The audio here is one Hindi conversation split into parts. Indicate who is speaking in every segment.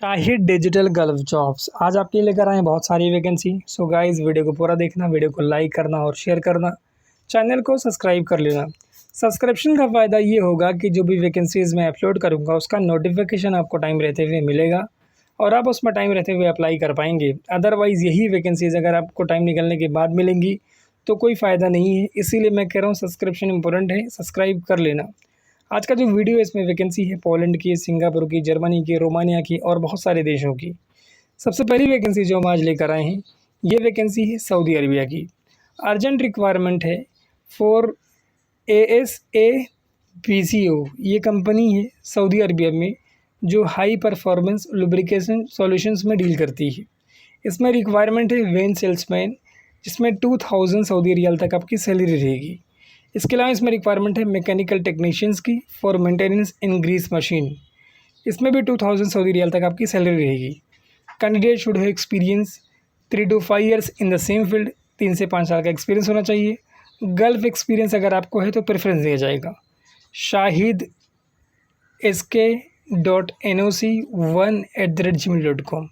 Speaker 1: शाहिद डिजिटल गल्फ जॉब्स आज आपके लिए लेकर आए हैं बहुत सारी वैकेंसी। सो गाइस वीडियो को पूरा देखना, वीडियो को लाइक करना और शेयर करना, चैनल को सब्सक्राइब कर लेना। सब्सक्रिप्शन का फ़ायदा ये होगा कि जो भी वैकेंसीज़ मैं अपलोड करूँगा उसका नोटिफिकेशन आपको टाइम रहते हुए मिलेगा और आप उसमें टाइम रहते हुए अप्लाई कर पाएंगे। अदरवाइज़ यही वैकेंसीज़ अगर आपको टाइम निकलने के बाद मिलेंगी तो कोई फ़ायदा नहीं है। इसीलिए मैं कह रहा हूँ सब्सक्रिप्शन इंपॉर्टेंट है, सब्सक्राइब कर लेना। आज का जो वीडियो है इसमें वैकेंसी है पोलैंड की, सिंगापुर की, जर्मनी की, रोमानिया की और बहुत सारे देशों की। सबसे पहली वैकेंसी जो हम आज लेकर आए हैं ये वैकेंसी है सऊदी अरबिया की। अर्जेंट रिक्वायरमेंट है फॉर ASAPCO। ये कंपनी है सऊदी अरबिया में जो हाई परफॉर्मेंस लुब्रिकेशन सॉल्यूशंस में डील करती है। इसमें रिक्वायरमेंट है वैन सेल्समैन, जिसमें 2000 सऊदी रियाल तक आपकी सैलरी रहेगी। इसके अलावा इसमें रिक्वायरमेंट है मैकेनिकल टेक्नीशियंस की for maintenance in grease machine. इसमें भी 2000 सऊदी रियाल तक आपकी सैलरी रहेगी। Candidate should have experience 3 to 5 years in the same field. 3 से 5 साल का एक्सपीरियंस होना चाहिए। गल्फ एक्सपीरियंस अगर आपको है तो प्रेफरेंस दिया जाएगा। शाहिद SK.NOC1@gmail.com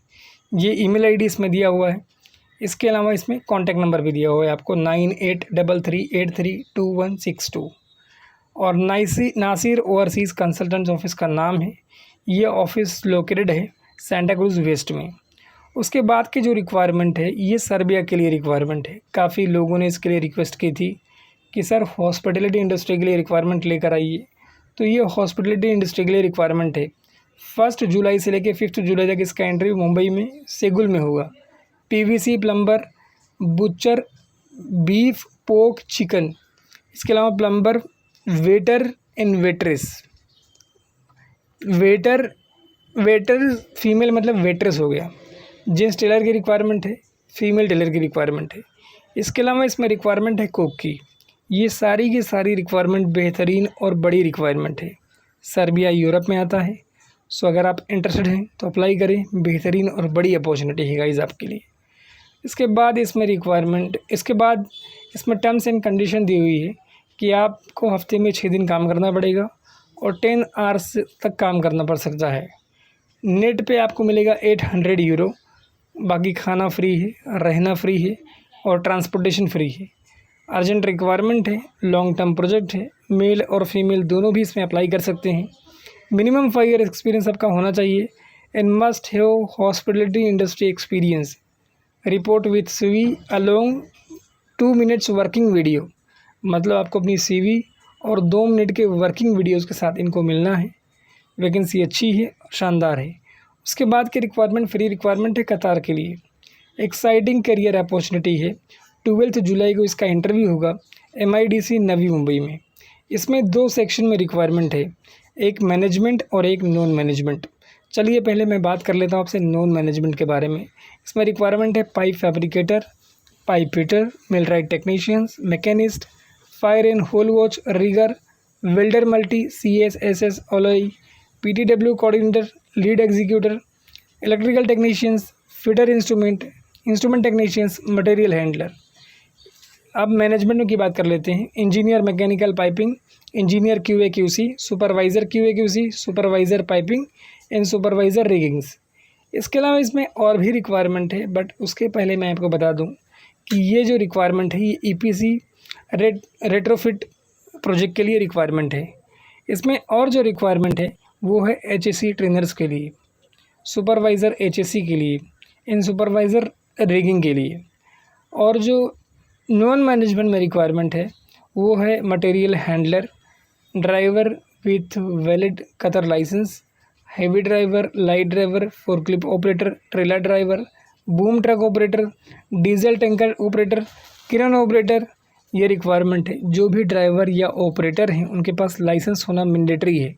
Speaker 1: ये ईमेल आईडी इसमें दिया हुआ है। इसके अलावा इसमें कॉन्टैक्ट नंबर भी दिया हुआ है आपको 9833832162 और नासिर ओवरसीज़ कंसल्टेंट ऑफिस का नाम है। ये ऑफिस लोकेटेड है सेंटा क्रूज वेस्ट में। उसके बाद की जो रिक्वायरमेंट है ये सर्बिया के लिए रिक्वायरमेंट है। काफ़ी लोगों ने इसके लिए रिक्वेस्ट की थी कि सर हॉस्पिटलिटी इंडस्ट्री के लिए रिक्वायरमेंट लेकर आइए, तो ये हॉस्पिटलिटी इंडस्ट्री के लिए रिक्वायरमेंट है। 1 जुलाई से लेकर 5 जुलाई तक इसका इंटरव्यू मुंबई में सेगुल में होगा। PVC प्लम्बर, बुचर, बीफ, पोक, चिकन। इसके अलावा plumber, waiter and waitress. Waiter female मतलब वेट्रेस हो गया। जेंट्स टेलर की रिक्वायरमेंट है, फीमेल टेलर की रिक्वायरमेंट है। इसके अलावा इसमें रिक्वायरमेंट है कुक की। ये सारी की सारी रिक्वायरमेंट बेहतरीन और बड़ी रिक्वायरमेंट है। सर्बिया यूरोप में आता है। सो अगर आप इंटरेस्टेड हैं तो अप्लाई करें। बेहतरीन और बड़ी अपॉर्चुनिटी है गाइस आपके लिए। इसके बाद इसमें टर्म्स एंड कंडीशन दी हुई है कि आपको हफ्ते में 6 दिन काम करना पड़ेगा और 10 आवर्स तक काम करना पड़ सकता है। नेट पे आपको मिलेगा 800 यूरो। बाकी खाना फ्री है, रहना फ्री है और ट्रांसपोर्टेशन फ्री है। अर्जेंट रिक्वायरमेंट है, लॉन्ग टर्म प्रोजेक्ट है। मेल और फीमेल दोनों भी इसमें अप्लाई कर सकते हैं। मिनिमम 5 ईयर एक्सपीरियंस आपका होना चाहिए and must have hospitality industry experience. Report with CV along 2 minutes working video. मतलब आपको अपनी CV और 2 मिनट के वर्किंग वीडियोज़ के साथ इनको मिलना है। वैकेंसी अच्छी है, शानदार है। उसके बाद की रिक्वायरमेंट फ्री रिक्वायरमेंट है कतार के लिए। एक्साइटिंग करियर अपॉर्चुनिटी है। 12 जुलाई को इसका इंटरव्यू होगा MIDC नवी मुंबई में। इसमें 2 सेक्शन में रिक्वायरमेंट है, एक मैनेजमेंट और एक नॉन मैनेजमेंट। चलिए पहले मैं बात कर लेता हूँ आपसे नॉन मैनेजमेंट के बारे में। इसमें रिक्वायरमेंट है pipe fabricator, pipe fitter, millwright technicians, machinist, fire and hole watch, rigger, welder multi, CSSS alloy, PTW coordinator, lead executor, electrical technicians, fitter instrument technicians, material handler. अब मैनेजमेंट की बात कर लेते हैं। Engineer mechanical piping, engineer QA/QC, supervisor QA/QC, supervisor piping and supervisor riggings. इसके अलावा इसमें और भी रिक्वायरमेंट है, बट उसके पहले मैं आपको बता दूं कि ये जो रिक्वायरमेंट है ये EPC रेट्रोफिट प्रोजेक्ट के लिए रिक्वायरमेंट है। इसमें और जो रिक्वायरमेंट है वो है HSE ट्रेनर्स के लिए, सुपरवाइज़र HSE के लिए, इन सुपरवाइज़र रिगिंग के लिए। और जो नॉन मैनेजमेंट में रिक्वायरमेंट है वो है material handler, driver with valid Qatar license, heavy driver, light driver, forklift operator, trailer driver, boom truck operator, diesel tanker operator, crane operator. ये रिक्वायरमेंट है। जो भी ड्राइवर या ऑपरेटर हैं उनके पास लाइसेंस होना मैंडेटरी है।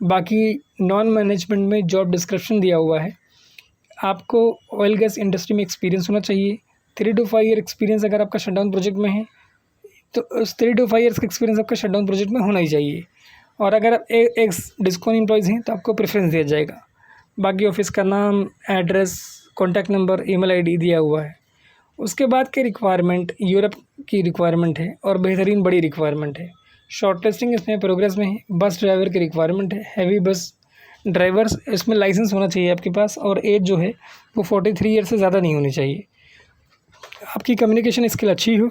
Speaker 1: बाकी नॉन मैनेजमेंट में जॉब डिस्क्रिप्शन दिया हुआ है। आपको ऑयल गैस इंडस्ट्री में एक्सपीरियंस होना चाहिए। 3 to 5 ईयर एक्सपीरियंस अगर आपका शटडाउन प्रोजेक्ट में है तो उस 3 to 5 ईयर्स का एक्सपीरियंस आपका शटडाउन प्रोजेक्ट में होना ही चाहिए। और अगर आप एक्स डिस्काउंट एम्प्लॉयज़ हैं तो आपको प्रेफरेंस दिया जाएगा। बाकी ऑफिस का नाम, address, contact number, email ID दिया हुआ है। उसके बाद के रिक्वायरमेंट यूरोप की रिक्वायरमेंट है और बेहतरीन बड़ी रिक्वायरमेंट है। शॉर्ट लिस्टिंग इसमें प्रोग्रेस में है। बस ड्राइवर की रिक्वायरमेंट है। हैवी बस ड्राइवर्स इसमें लाइसेंस होना चाहिए आपके पास, और एज जो है वो 43 ईयर से ज़्यादा नहीं होनी चाहिए। आपकी कम्युनिकेशन स्किल अच्छी हो।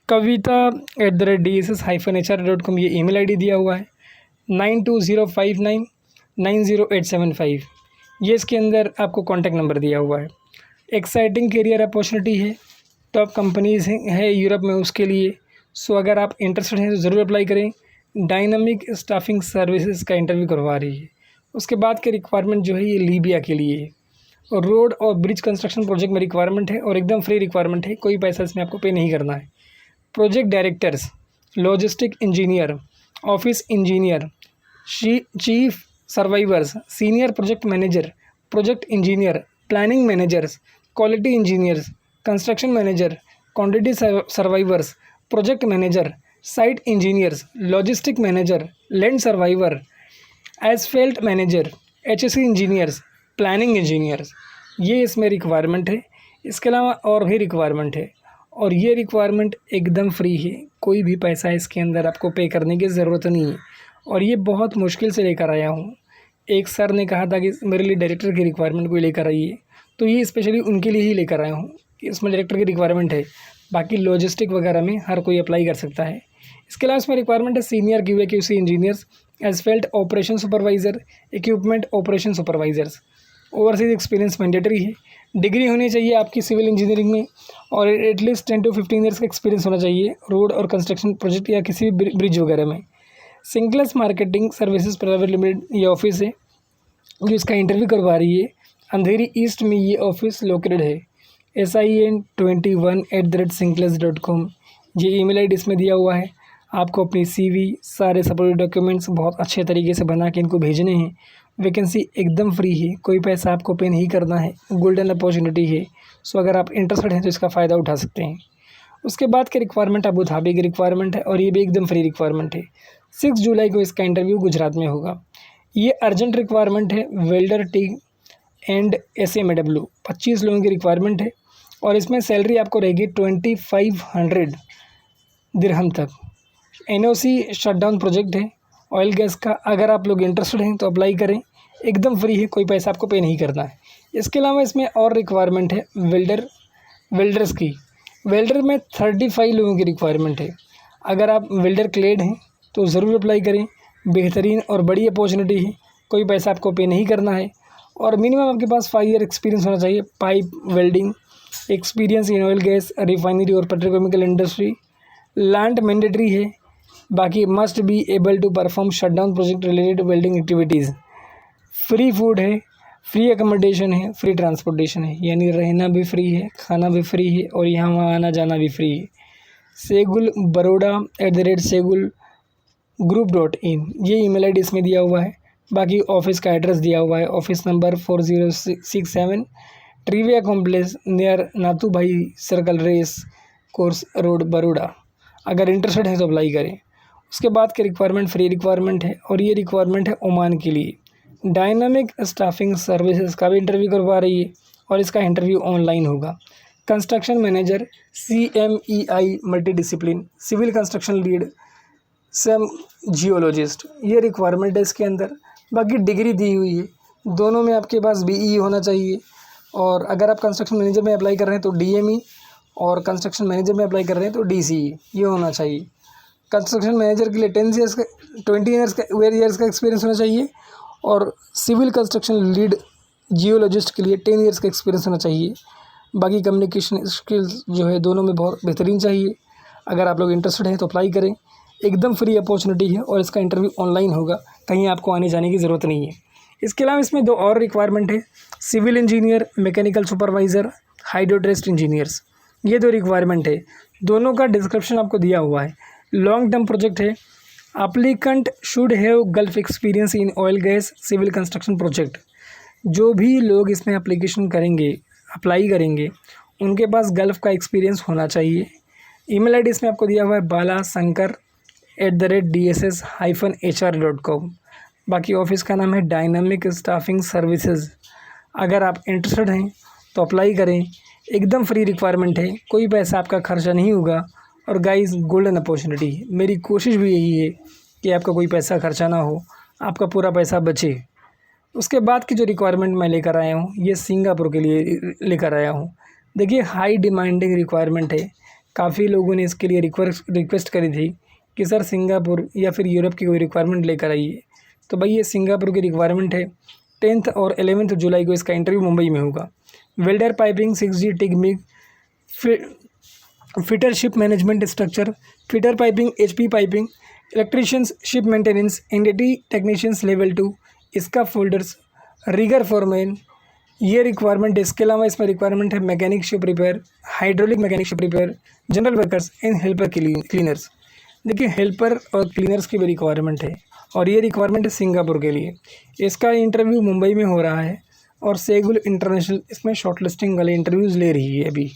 Speaker 1: kavita@dss-hr.com ये ईमेल आईडी दिया हुआ है। 9205990875 ये इसके अंदर आपको कॉन्टैक्ट नंबर दिया हुआ है। एक्साइटिंग करियर अपॉर्चुनिटी है, टॉप कंपनीज़ है यूरोप में उसके लिए। सो अगर आप इंटरेस्टेड हैं तो ज़रूर अप्लाई करें। डायनामिक स्टाफिंग सर्विसेज का इंटरव्यू करवा रही है। उसके बाद के रिक्वायरमेंट जो है ये लीबिया के लिए है, और रोड और ब्रिज कंस्ट्रक्शन प्रोजेक्ट में रिक्वायरमेंट है, और एकदम फ्री रिक्वायरमेंट है, कोई पैसा इसमें आपको पे नहीं करना है। Project directors, logistic engineer, office engineer, chief survivors, senior project manager, project engineer, planning managers, quality engineers, construction manager, quantity survivors, project manager, site engineers, logistic manager, land survivor, Asphalt manager, HSC engineers, planning engineers, ये इसमें रिक्वायरमेंट है। इसके अलावा और भी रिक्वायरमेंट है, और ये रिक्वायरमेंट एकदम फ्री है, कोई भी पैसा इसके अंदर आपको पे करने की ज़रूरत नहीं है। और ये बहुत मुश्किल से लेकर आया हूँ। एक सर ने कहा था कि मेरे लिए डायरेक्टर की रिक्वायरमेंट कोई लेकर आइए, तो ये स्पेशली उनके लिए ही लेकर आया हूँ कि इसमें डायरेक्टर की रिक्वायरमेंट है। बाकी लॉजिस्टिक वगैरह में हर कोई अप्लाई कर सकता है। इसके अलावा इसमें रिक्वायरमेंट है senior QA/QC engineers, Asphalt operation supervisor, equipment operation supervisors. Overseas experience mandatory है। डिग्री होनी चाहिए आपकी सिविल इंजीनियरिंग में, और एटलीस्ट 10 to 15 ईयर्स का एक्सपीरियंस होना चाहिए रोड और कंस्ट्रक्शन प्रोजेक्ट या किसी भी ब्रिज वगैरह में। सिंक्लस मार्केटिंग सर्विसेज प्राइवेट लिमिटेड ये ऑफिस है जो इसका इंटरव्यू करवा रही है। अंधेरी ईस्ट में ये ऑफिस लोकेटेड है। sin21@sinclass.com ये ईमेल आईडी इसमें दिया हुआ है। आपको अपनी CV, सारे सपोर्टिव डॉक्यूमेंट्स बहुत अच्छे तरीके से बना के इनको भेजने हैं। वैकेंसी एकदम फ्री है, कोई पैसा आपको पे नहीं करना है, गोल्डन अपॉर्चुनिटी है। सो अगर आप इंटरेस्टेड हैं तो इसका फ़ायदा उठा सकते हैं। उसके बाद के रिक्वायरमेंट अबू धाबी की रिक्वायरमेंट है, और ये भी एकदम फ्री रिक्वायरमेंट है। 6 जुलाई को इसका इंटरव्यू गुजरात में होगा। ये अर्जेंट रिक्वायरमेंट है। वेल्डर TIG एंड SMAW 25 लोगों की रिक्वायरमेंट है, और इसमें सैलरी आपको रहेगी 2500 दिरहम तक। NOC शटडाउन प्रोजेक्ट है ऑयल गैस का। अगर आप लोग इंटरेस्टेड हैं तो अप्लाई करें, एकदम फ्री है, कोई पैसा आपको पे नहीं करना है। इसके अलावा इसमें और रिक्वायरमेंट है वेल्डर्स की। वेल्डर में 35 लोगों की रिक्वायरमेंट है। अगर आप वेल्डर क्लेड हैं तो ज़रूर अप्लाई करें, बेहतरीन और बड़ी अपॉर्चुनिटी है, कोई पैसा आपको पे नहीं करना है, और मिनिमम आपके पास 5 ईयर एक्सपीरियंस होना चाहिए। Pipe welding experience in oil gas, refinery और पेट्रोकेमिकल इंडस्ट्री। लैंड मैंडेटरी है। बाकी must be able to perform shutdown project related welding activities. Free food है, फ्री अकोमोडेशन है, फ्री ट्रांसपोर्टेशन है, यानी रहना भी फ्री है, खाना भी फ्री है, और यहाँ वहाँ आना जाना भी फ्री है। सेगुल बरोडा @segulgroup.in ये ईमेल आईडी इसमें दिया हुआ है। बाकी ऑफिस का एड्रेस दिया हुआ है। Office number 4067 Trivia complex near Nathu Bhai circle, race course road, Baroda. अगर इंटरेस्टेड है तो अप्लाई करें। उसके बाद के रिक्वायरमेंट फ्री रिक्वायरमेंट है, और ये रिक्वायरमेंट है ओमान के लिए। डायनामिक स्टाफिंग सर्विसेज का भी इंटरव्यू करवा रही है, और इसका इंटरव्यू ऑनलाइन होगा। Construction manager CMEI multidiscipline, civil construction lead, some geologist, ये रिक्वायरमेंट है इसके अंदर। बाकी डिग्री दी हुई है, दोनों में आपके पास BE होना चाहिए। और अगर आप कंस्ट्रक्शन मैनेजर में अप्लाई कर रहे हैं तो DME, और कंस्ट्रक्शन मैनेजर में अप्लाई कर रहे हैं तो DCE ये होना चाहिए। कंस्ट्रक्शन मैनेजर के लिए 20 ईयर्स का एक्सपीरियंस होना चाहिए, और सिविल कंस्ट्रक्शन लीड जियोलॉजिस्ट के लिए 10 ईयर्स का एक्सपीरियंस होना चाहिए। बाकी कम्युनिकेशन स्किल्स जो है दोनों में बहुत बेहतरीन चाहिए। अगर आप लोग इंटरेस्टेड हैं तो अप्लाई करें, एकदम फ्री अपॉर्चुनिटी है, और इसका इंटरव्यू ऑनलाइन होगा, कहीं आपको आने जाने की ज़रूरत नहीं है। इसके अलावा इसमें 2 और रिक्वायरमेंट है। Civil engineer, mechanical supervisor, hydrotest engineers, ये 2 रिक्वायरमेंट है। दोनों का डिस्क्रिप्शन आपको दिया हुआ है। लॉन्ग टर्म प्रोजेक्ट है। Applicant should have Gulf experience in oil gas civil construction project. जो भी लोग इसमें एप्लीकेशन करेंगे, अप्लाई करेंगे, उनके पास गल्फ का एक्सपीरियंस होना चाहिए। ईमेल आईडी इसमें आपको दिया हुआ है balasankar@dss-hr.com। बाकी ऑफिस का नाम है डायनामिक स्टाफिंग सर्विसेज। अगर आप इंटरेस्टेड हैं तो अप्लाई करें, एकदम फ्री रिक्वायरमेंट है, कोई पैसा आपका खर्चा नहीं होगा। और गाइस गोल्डन अपॉर्चुनिटी, मेरी कोशिश भी यही है कि आपका कोई पैसा खर्चा ना हो, आपका पूरा पैसा बचे। उसके बाद की जो रिक्वायरमेंट मैं लेकर आया हूँ ये सिंगापुर के लिए लेकर आया हूँ। देखिए हाई डिमांडिंग रिक्वायरमेंट है, काफ़ी लोगों ने इसके लिए रिक्वेस्ट करी थी कि सर सिंगापुर या फिर यूरोप की कोई रिक्वायरमेंट लेकर आइए। तो भाई ये सिंगापुर की रिक्वायरमेंट है। 10 और 11 जुलाई को इसका इंटरव्यू मुंबई में होगा। Welder piping 6G TIG MiG, fitter ship management structure, fitter piping HP piping, electricians ship maintenance, NDT technicians level 2, इसका फोल्डर्स, रिगर फॉरमैन, ये रिक्वायरमेंट है। इसके अलावा इसमें रिक्वायरमेंट है mechanic ship repair, hydraulic mechanic ship repair, general workers and helper cleaners. देखिए हेल्पर और क्लीनर्स की भी रिक्वायरमेंट है और ये रिक्वायरमेंट है सिंगापुर के लिए। इसका इंटरव्यू मुंबई में हो रहा है और सेगुल इंटरनेशनल इसमें शॉर्टलिस्टिंग वाले इंटरव्यूज़ ले रही है अभी।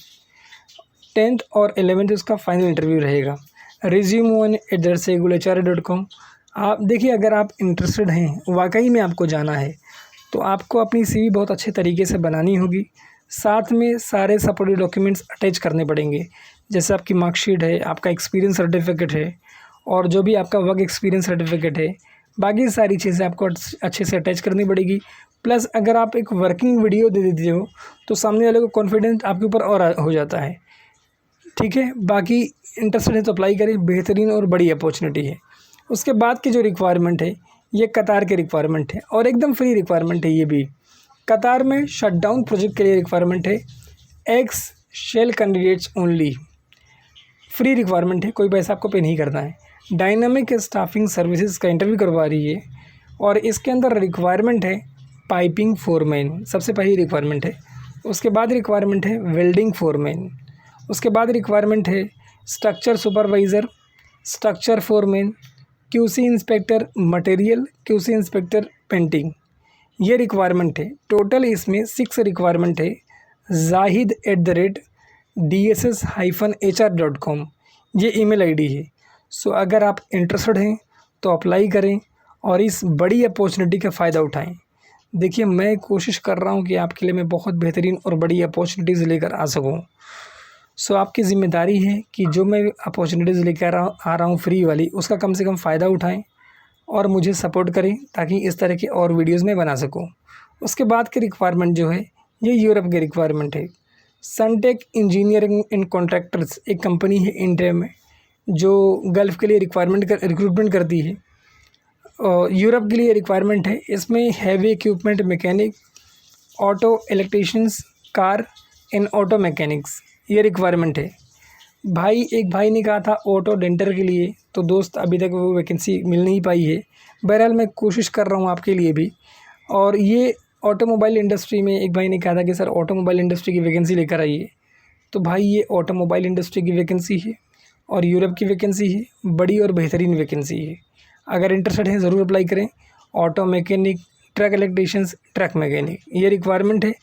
Speaker 1: 10th और 11th उसका फाइनल इंटरव्यू रहेगा। resume1@segulehr.com। आप देखिए अगर आप इंटरेस्टेड हैं, वाकई में आपको जाना है, तो आपको अपनी CV बहुत अच्छे तरीके से बनानी होगी। साथ में सारे सपोर्टिव डॉक्यूमेंट्स अटैच करने पड़ेंगे, जैसे आपकी मार्कशीट है, आपका एक्सपीरियंस सर्टिफिकेट है और जो भी आपका वर्क एक्सपीरियंस सर्टिफिकेट है, बाकी सारी चीज़ें आपको अच्छे से अटैच करनी पड़ेगी। प्लस अगर आप एक वर्किंग वीडियो दे देते हो तो सामने वाले को कॉन्फिडेंस आपके ऊपर और हो जाता है। ठीक है, बाकी इंटरेस्टेड है तो अप्लाई करें, बेहतरीन और बड़ी अपॉर्चुनिटी है। उसके बाद की जो रिक्वायरमेंट है ये कतार की रिक्वायरमेंट है और एकदम फ्री रिक्वायरमेंट है। ये भी कतार में शटडाउन प्रोजेक्ट के लिए रिक्वायरमेंट है। Ex Shell candidates only, free requirement है, कोई पैसा आपको पे नहीं करना है। डायनामिक स्टाफिंग सर्विसेज का इंटरव्यू करवा रही है और इसके अंदर रिक्वायरमेंट है पाइपिंग फोरमैन, सबसे पहली रिक्वायरमेंट है। उसके बाद रिक्वायरमेंट है वेल्डिंग फोरमैन। उसके बाद रिक्वायरमेंट है structure supervisor, structure foreman, QC inspector material, QC inspector painting, ये रिक्वायरमेंट है। टोटल इसमें 6 रिक्वायरमेंट है। zahid@dss-hr.com ये ईमेल आईडी है। सो अगर आप इंटरेस्टेड हैं तो अप्लाई करें और इस बड़ी अपॉर्चुनिटी का फ़ायदा उठाएं। देखिए मैं कोशिश कर रहा हूं कि आपके लिए मैं बहुत बेहतरीन और बड़ी अपॉर्चुनिटीज़ लेकर आ सकूं। सो आपकी ज़िम्मेदारी है कि जो मैं अपॉर्चुनिटीज़ लेकर आ रहा हूँ फ्री वाली, उसका कम से कम फ़ायदा उठाएं और मुझे सपोर्ट करें ताकि इस तरह के और वीडियोज़ में बना सकूँ। उसके बाद की रिक्वायरमेंट जो है ये यूरोप की रिक्वायरमेंट है। सनटेक इंजीनियरिंग एंड कॉन्ट्रैक्टर्स एक कंपनी है इंडिया में जो गल्फ़ के लिए रिक्रूटमेंट करती है। यूरोप के लिए रिक्वायरमेंट है। इसमें heavy equipment mechanic, auto electricians, car and auto mechanics, ये रिक्वायरमेंट है। एक भाई ने कहा था ऑटो डेंटर के लिए, तो दोस्त अभी तक वो वैकेंसी मिल नहीं पाई है। बहरहाल मैं कोशिश कर रहा हूँ आपके लिए भी। और ये ऑटोमोबाइल इंडस्ट्री में एक भाई ने कहा था कि सर ऑटोमोबाइल इंडस्ट्री की वैकेंसी लेकर आइए। तो भाई ये ऑटोमोबाइल इंडस्ट्री की वैकेंसी है और यूरोप की वैकेंसी है, बड़ी और बेहतरीन वैकेंसी है। अगर इंटरेस्टेड हैं ज़रूर अप्लाई करें। Auto mechanic, truck electricians, truck mechanic, ये रिक्वायरमेंट है।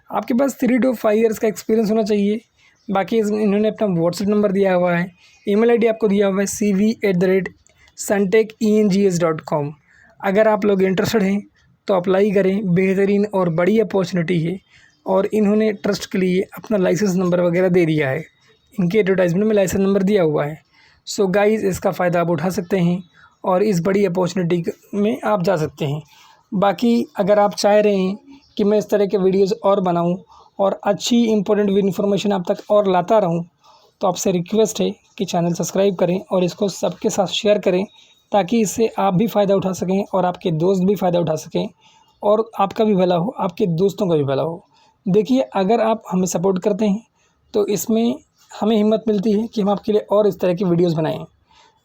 Speaker 1: आपके पास 3 to 5 ईयर्स का एक्सपीरियंस होना चाहिए। बाकी इन्होंने अपना व्हाट्सएप नंबर दिया हुआ है, ईमेल आईडी आपको दिया हुआ है cv@suntechengs.com। अगर आप लोग इंटरेस्टेड हैं तो अप्लाई करें, बेहतरीन और बड़ी अपॉर्चुनिटी है। और इन्होंने ट्रस्ट के लिए अपना लाइसेंस नंबर वगैरह दे दिया है, इनके एडवर्टाइजमेंट में लाइसेंस नंबर दिया हुआ है। सो गाइज़ इसका फ़ायदा आप उठा सकते हैं और इस बड़ी अपॉर्चुनिटी में आप जा सकते हैं। बाकी अगर आप चाह रहे हैं कि मैं इस तरह के वीडियोज़ और बनाऊँ और अच्छी इंपॉर्टेंट इन्फॉर्मेशन आप तक और लाता रहूं, तो आपसे रिक्वेस्ट है कि चैनल सब्सक्राइब करें और इसको सबके साथ शेयर करें ताकि इससे आप भी फ़ायदा उठा सकें और आपके दोस्त भी फ़ायदा उठा सकें और आपका भी भला हो, आपके दोस्तों का भी भला हो। देखिए अगर आप हमें सपोर्ट करते हैं तो इसमें हमें हिम्मत मिलती है कि हम आपके लिए और इस तरह की वीडियोज़ बनाएँ।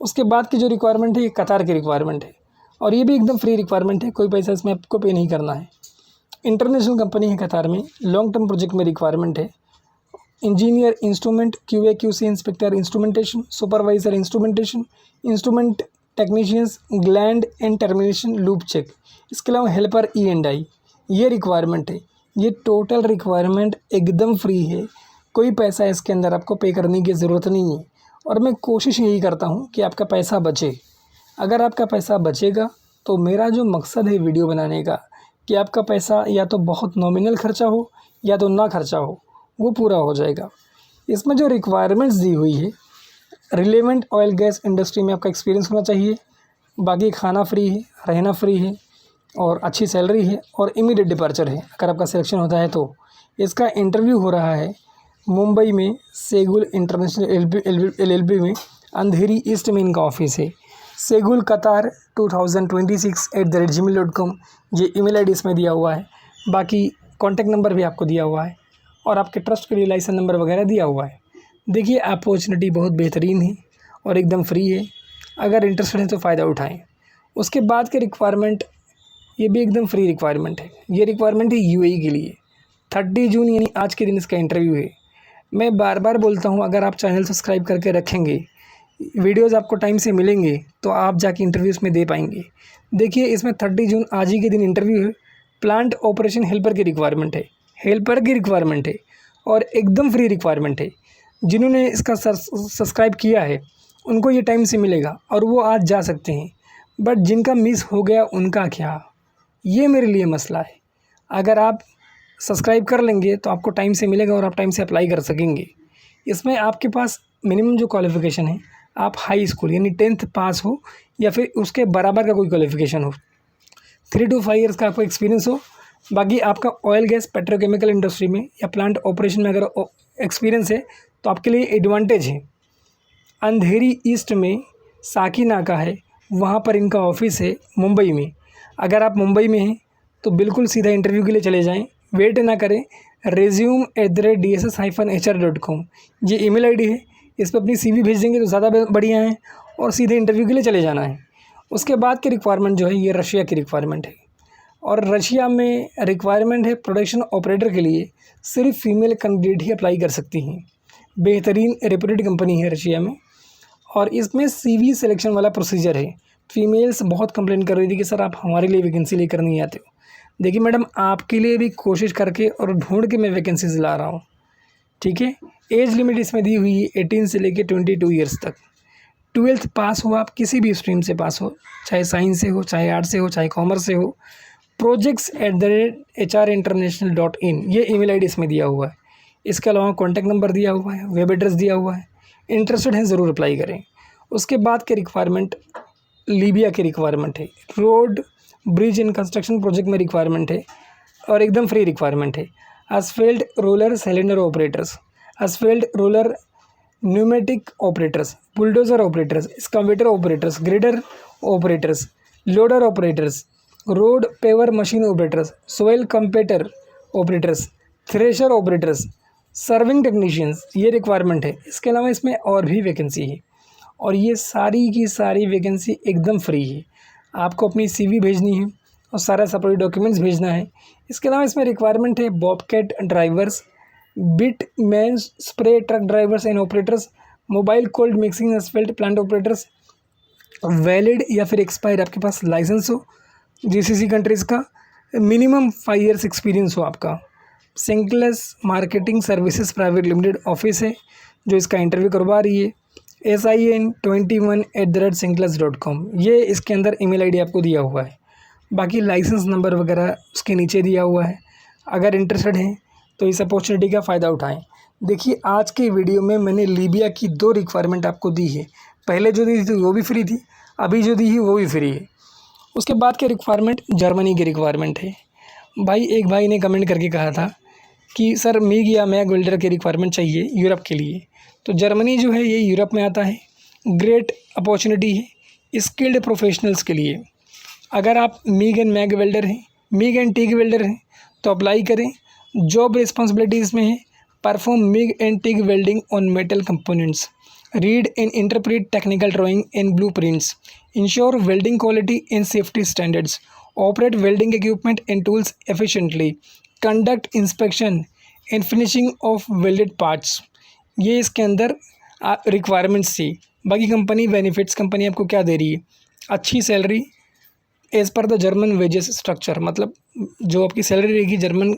Speaker 1: उसके बाद की जो रिक्वायरमेंट है ये कतार की रिक्वायरमेंट है और ये भी एकदम फ्री रिक्वायरमेंट है, कोई पैसा इसमें आपको पे नहीं करना है। इंटरनेशनल कंपनी है कतार में, लॉन्ग टर्म प्रोजेक्ट में रिक्वायरमेंट है। Engineer instrument, QA QC inspector instrumentation, supervisor instrumentation, instrument technicians, gland and termination loop check, इसके अलावा हेल्पर E&I, ये रिक्वायरमेंट है। ये टोटल रिक्वायरमेंट एकदम फ्री है, कोई पैसा इसके अंदर आपको पे करने की ज़रूरत नहीं है। और मैं कोशिश यही करता हूँ कि आपका पैसा बचे। अगर आपका पैसा बचेगा तो मेरा जो मकसद है वीडियो बनाने का कि आपका पैसा या तो बहुत नॉमिनल खर्चा हो या तो ना खर्चा हो, वो पूरा हो जाएगा। इसमें जो रिक्वायरमेंट्स दी हुई है, रिलेवेंट ऑयल गैस इंडस्ट्री में आपका एक्सपीरियंस होना चाहिए। बाकी खाना फ्री है, रहना फ्री है, और अच्छी सैलरी है और इमीडिएट डिपार्चर है अगर आपका सिलेक्शन होता है तो। इसका इंटरव्यू हो रहा है मुंबई में सेगुल इंटरनेशनल एलएलबी में, अंधेरी ईस्ट में इनका ऑफिस है। सेगुल कतार 2026@gmail.com ये ईमेल आईडी इसमें दिया हुआ है। बाकी कॉन्टैक्ट नंबर भी आपको दिया हुआ है और आपके ट्रस्ट के लिए लाइसेंस नंबर वगैरह दिया हुआ है। देखिए अपॉर्चुनिटी बहुत बेहतरीन है और एकदम फ्री है, अगर इंटरेस्टेड है तो फ़ायदा उठाएं। उसके बाद के रिक्वायरमेंट, ये भी एकदम फ्री रिक्वायरमेंट है। ये रिक्वायरमेंट है यूएई के लिए। 30 जून यानी आज के दिन इसका इंटरव्यू है। मैं बार बार बोलता हूँ, अगर आप चैनल सब्सक्राइब करके रखेंगे, वीडियोस आपको टाइम से मिलेंगे तो आप जाके इंटरव्यूज़ में दे पाएंगे। देखिए इसमें 30 जून आज ही के दिन इंटरव्यू है। प्लांट ऑपरेशन हेल्पर की रिक्वायरमेंट है, और एकदम फ्री रिक्वायरमेंट है। जिन्होंने इसका सब्सक्राइब किया है उनको ये टाइम से मिलेगा और वो आज जा सकते हैं, बट जिनका मिस हो गया उनका क्या, ये मेरे लिए मसला है। अगर आप सब्सक्राइब कर लेंगे तो आपको टाइम से मिलेगा और आप टाइम से अप्लाई कर सकेंगे। इसमें आपके पास मिनिमम जो क्वालिफ़िकेशन है, आप हाई स्कूल यानी 10th पास हो या फिर उसके बराबर का कोई क्वालिफ़िकेशन हो, 3 to 5 ईयर्स का आपको एक्सपीरियंस हो। बाकी आपका ऑयल गैस पेट्रोकेमिकल इंडस्ट्री में या प्लांट ऑपरेशन में अगर एक्सपीरियंस है तो आपके लिए एडवांटेज है। अंधेरी ईस्ट में साकी नाका है, वहाँ पर इनका ऑफिस है मुंबई में। अगर आप मुंबई में हैं तो बिल्कुल सीधा इंटरव्यू के लिए चले जाएं, वेट ना करें। resume@dss-hr.com ये ईमेल आईडी है, इस पर अपनी सीवी भेज देंगे तो ज़्यादा बढ़िया है और सीधे इंटरव्यू के लिए चले जाना है। उसके बाद की रिक्वायरमेंट जो है ये रशिया की रिक्वायरमेंट है, और रशिया में रिक्वायरमेंट है प्रोडक्शन ऑपरेटर के लिए सिर्फ फीमेल कैंडिडेट ही अप्लाई कर सकती हैं। बेहतरीन रेप्यूटेड कंपनी है रशिया में, और इसमें सीवी सिलेक्शन वाला प्रोसीजर है। फीमेल्स बहुत कंप्लेन कर रही थी कि सर आप हमारे लिए वैकेंसी लेकर नहीं आते हो। देखिए मैडम, आपके लिए भी कोशिश करके और ढूंढ के मैं वैकेंसीज ला रहा हूँ, ठीक है। एज लिमिट इसमें दी हुई है 18 से लेकर 22 ईयर्स तक। 12th पास हो, आप किसी भी स्ट्रीम से पास हो, चाहे साइंस से हो, चाहे आर्ट्स से हो, चाहे कॉमर्स से हो। projects@hrinternational.in ये ईमेल आईडी इसमें दिया हुआ है। इसके अलावा कॉन्टैक्ट नंबर दिया हुआ है, वेब एड्रेस दिया हुआ है। इंटरेस्टेड हैं ज़रूर अप्लाई करें। उसके बाद के रिक्वायरमेंट लीबिया की रिक्वायरमेंट है। Road bridge in construction project में रिक्वायरमेंट है और एकदम फ्री रिक्वायरमेंट है। Asphalt roller cylinder operators, asphalt roller pneumatic operators, bulldozer operators, excavator operators, grader operators, loader operators, road paver machine operators, soil compactor operators, thresher operators, serving technicians, ये रिक्वायरमेंट है। इसके अलावा इसमें और भी वैकेंसी है, और ये सारी की सारी वैकेंसी एकदम फ्री है। आपको अपनी सीवी भेजनी है और सारा सपोर्टिव डॉक्यूमेंट्स भेजना है। इसके अलावा इसमें रिक्वायरमेंट है bobcat drivers, bit man spray truck drivers and operators, mobile cold mixing asphalt plant operators. Valid या फिर एक्सपायर आपके पास लाइसेंस हो जीसीसी कंट्रीज़ का, मिनिमम 5 ईयर्स एक्सपीरियंस हो आपका। सिंकलेस marketing services private limited office है जो इसका इंटरव्यू करवा रही है। sin21@sinclass.com ये इसके अंदर ईमेल आईडी आपको दिया हुआ है। बाकी लाइसेंस नंबर वगैरह उसके नीचे दिया हुआ है। अगर इंटरेस्टेड हैं तो इस अपॉर्चुनिटी का फ़ायदा उठाएं। देखिए आज के वीडियो में मैंने लीबिया की 2 रिक्वायरमेंट आपको दी है। पहले जो दी थी वो भी फ्री थी, अभी जो दी है वो भी फ्री है। उसके बाद के रिक्वायरमेंट जर्मनी की रिक्वायरमेंट है। एक भाई ने कमेंट करके कहा था कि सर मिग या मैग वेल्डर की रिक्वायरमेंट चाहिए यूरोप के लिए। तो जर्मनी जो है ये यूरोप में आता है। ग्रेट अपॉर्चुनिटी है स्किल्ड प्रोफेशनल्स के लिए। अगर आप मिग एंड मैग वेल्डर हैं, मिग एंड टिग वेल्डर हैं तो अप्लाई करें। जॉब रिस्पॉन्सिबिलिटीज़ में है perform MiG and TIG welding on metal components, read and interpret technical drawing and blueprints, ensure welding quality and safety standards, operate welding equipment and tools efficiently, conduct inspection and finishing of welded parts. ये इसके अंदर रिक्वायरमेंट्स थी। बाकी कंपनी बेनिफिट्स, कंपनी आपको क्या दे रही है, अच्छी salary as per the German wages structure, मतलब जो आपकी सैलरी रहेगी जर्मन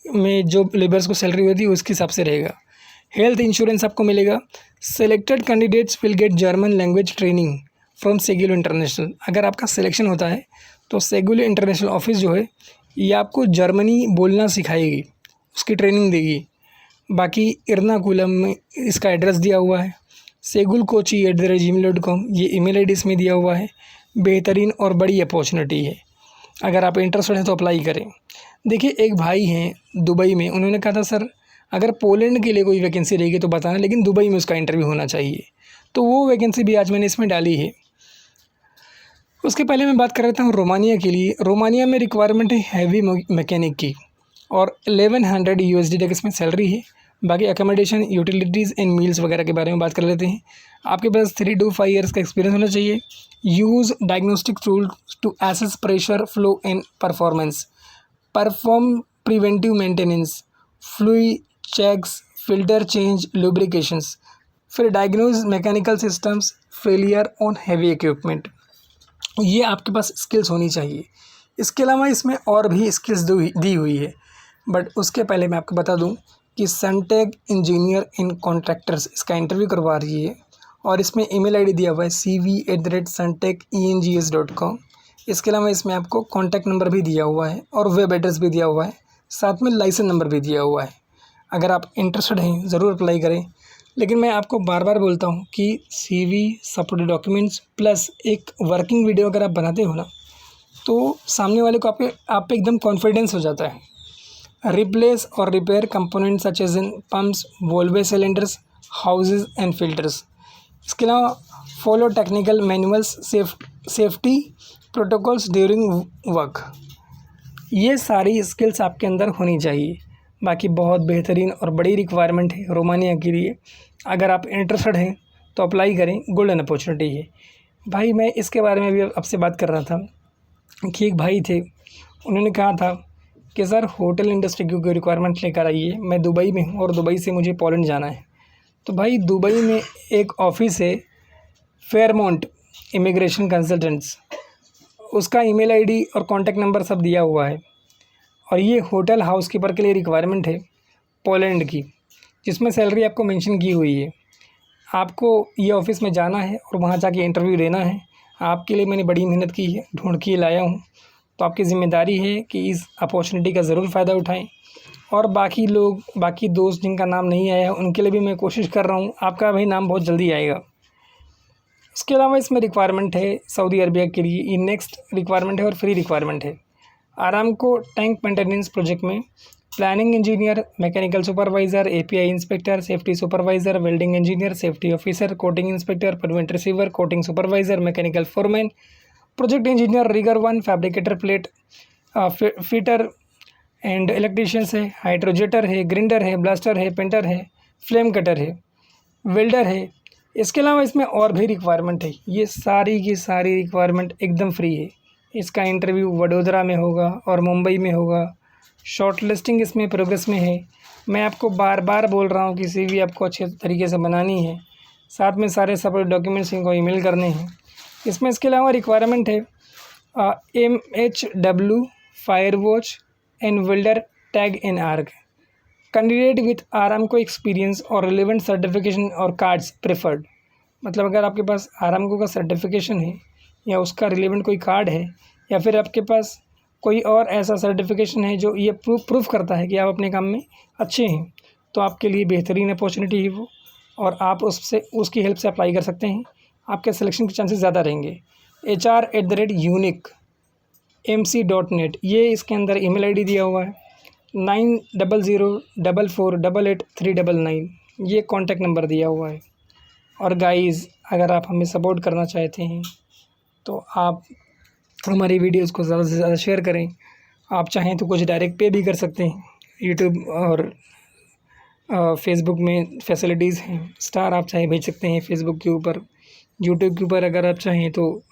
Speaker 1: में जो लेबर्स को सैलरी होती है उसके हिसाब से रहेगा। हेल्थ इंश्योरेंस आपको मिलेगा। Selected candidates will get German language training from सेगुलो इंटरनेशनल। अगर आपका सिलेक्शन होता है तो सेगुलो इंटरनेशनल ऑफिस जो है ये आपको जर्मनी बोलना सिखाएगी, उसकी ट्रेनिंग देगी। बाकी इरनाकुलम में इसका एड्रेस दिया हुआ है। segulkochi@gmail.com ये ईमेल आईडी इसमें दिया हुआ है। बेहतरीन और बड़ी अपॉर्चुनिटी है। अगर आप इंटरेस्टेड हैं तो अप्लाई करें। देखिए एक भाई हैं दुबई में, उन्होंने कहा था सर अगर पोलैंड के लिए कोई वैकेंसी रहेगी तो बताना, लेकिन दुबई में उसका इंटरव्यू होना चाहिए। तो वो वैकेंसी भी आज मैंने इसमें डाली है। उसके पहले मैं बात कर रहा हूँ रोमानिया के लिए। रोमानिया में रिक्वायरमेंट है हैवी मैकेनिक की और 1100 USD तक इसमें सैलरी है। बाकी अकोमोडेशन, यूटिलिटीज़ एंड मील्स वगैरह के बारे में बात कर लेते हैं। आपके पास 3 to 5 ईयर्स का एक्सपीरियंस होना चाहिए। Use diagnostic tool to assess pressure flow and performance, perform preventive maintenance, fluid checks, filter change, lubrications, फिर diagnose mechanical systems failure on heavy equipment. ये आपके पास स्किल्स होनी चाहिए। इसके अलावा इसमें और भी स्किल्स दी हुई है, बट उसके पहले मैं आपको बता दूं कि सनटेक इंजीनियर इन कॉन्ट्रैक्टर्स इसका इंटरव्यू करवा रही है और इसमें ईमेल आईडी दिया हुआ है cv@suntecengs.com। इसके अलावा इसमें आपको कॉन्टैक्ट नंबर भी दिया हुआ है और वेब एड्रेस भी दिया हुआ है, साथ में लाइसेंस नंबर भी दिया हुआ है। अगर आप इंटरेस्टेड हैं ज़रूर अप्लाई करें। लेकिन मैं आपको बार बार बोलता हूँ कि CV, सपोर्टेड डॉक्यूमेंट्स प्लस एक वर्किंग वीडियो अगर आप बनाते हो ना, तो सामने वाले को आप पे एकदम कॉन्फिडेंस हो जाता है। रिप्लेस और repair components such as in pumps, valve cylinders, hoses and filters. इसके अलावा follow technical manuals, safety protocols during work. ये सारी स्किल्स आपके अंदर होनी चाहिए। बाकी बहुत बेहतरीन और बड़ी रिक्वायरमेंट है रोमानिया के लिए। अगर आप इंटरेस्टेड हैं तो अप्लाई करें, गोल्डन अपॉर्चुनिटी है भाई। मैं इसके बारे में भी आपसे बात कर रहा था कि एक भाई थे, उन्होंने कहा था कि सर होटल इंडस्ट्री की कोई रिक्वायरमेंट लेकर आइए, मैं दुबई में हूँ और दुबई से मुझे पोलैंड जाना है। तो भाई दुबई में एक ऑफ़िस है फेयरमाउंट इमिग्रेशन कंसल्टेंट्स, उसका ईमेल आईडी और कॉन्टैक्ट नंबर सब दिया हुआ है। और ये होटल हाउसकीपर के लिए रिक्वायरमेंट है पोलैंड की, जिसमें सैलरी आपको मेंशन की हुई है। आपको ये ऑफ़िस में जाना है और वहाँ जाके इंटरव्यू देना है। आपके लिए मैंने बड़ी मेहनत की है, ढूंढ के लाया हूँ, तो आपकी ज़िम्मेदारी है कि इस अपॉर्चुनिटी का ज़रूर फ़ायदा उठाएं। और बाकी लोग, बाकी दोस्त जिनका नाम नहीं आया है, उनके लिए भी मैं कोशिश कर रहा हूँ, आपका भाई नाम बहुत जल्दी आएगा। उसके अलावा इसमें रिक्वायरमेंट है सऊदी अरबिया के लिए, ये नेक्स्ट रिक्वायरमेंट है और फ्री रिक्वायरमेंट है। आरामको टैंक मेंटेनेंस प्रोजेक्ट में planning engineer, mechanical supervisor, API inspector, safety supervisor, welding engineer, safety officer, coating inspector, payment receiver, coating supervisor, mechanical foreman, project engineer, rigger 1, fabricator, plate fitter and electricians है, हाइड्रोजेटर है, ग्रिंडर है, ब्लास्टर है, पेंटर है, फ्लेम कटर है, वेल्डर है। इसके अलावा इसमें और भी रिक्वायरमेंट है। ये सारी की सारी रिक्वायरमेंट एकदम फ्री है। इसका इंटरव्यू वडोदरा में होगा और मुंबई में होगा। शॉर्ट लिस्टिंग इसमें प्रोग्रेस में है। मैं आपको बार बार बोल रहा हूँ कि CV आपको अच्छे तरीके से बनानी है, साथ में सारे सपोर्ट डॉक्यूमेंट्स इनको ईमेल करने हैं। इसमें इसके अलावा रिक्वायरमेंट है MHW, fire watch and welder tag in arc, candidate with Aramco experience और रिलेवेंट सर्टिफिकेशन और कार्ड्स प्रेफर्ड। मतलब अगर आपके पास आरामको का सर्टिफिकेशन है या उसका रिलेवेंट कोई कार्ड है, या फिर आपके पास कोई और ऐसा सर्टिफिकेशन है जो ये प्रूफ करता है कि आप अपने काम में अच्छे हैं, तो आपके लिए बेहतरीन अपॉर्चुनिटी है वो, और आप उसकी हेल्प से अप्लाई कर सकते हैं। आपके सिलेक्शन के चांसेस ज़्यादा रहेंगे। HR@uniquemc.net, ये इसके अंदर ईमेल आईडी दिया हुआ है। 9004488399, ये कॉन्टैक्ट नंबर दिया हुआ है। और गाइज़, अगर आप हमें सपोर्ट करना चाहते हैं तो आप हमारी वीडियोज़ को ज़्यादा से ज़्यादा शेयर करें। आप चाहें तो कुछ डायरेक्ट पे भी कर सकते हैं। यूट्यूब और फेसबुक में फैसिलिटीज़ हैं, स्टार आप चाहे भेज सकते हैं फेसबुक के ऊपर। यूट्यूब के ऊपर अगर आप चाहें तो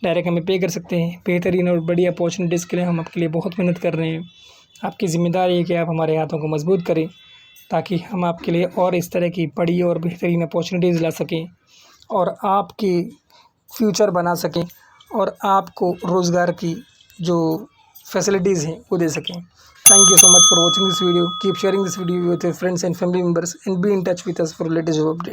Speaker 1: डायरेक्ट हमें पे कर सकते हैं। बेहतरीन और बड़ी अपॉर्चुनिटीज़ के लिए हम आपके लिए बहुत मेहनत कर रहे हैं। आपकी ज़िम्मेदारी है कि आप हमारे हाथों को मजबूत करें, ताकि हम आपके लिए और इस तरह की बड़ी और बेहतरीन अपॉर्चुनिटीज़ ला सकें और आपकी फ्यूचर बना सकें और आपको रोज़गार की जो फैसिलिटीज़ हैं वो दे सकें। Thank you so much for watching this video. Keep sharing this video with your friends and family members and be in touch with us for latest job updates.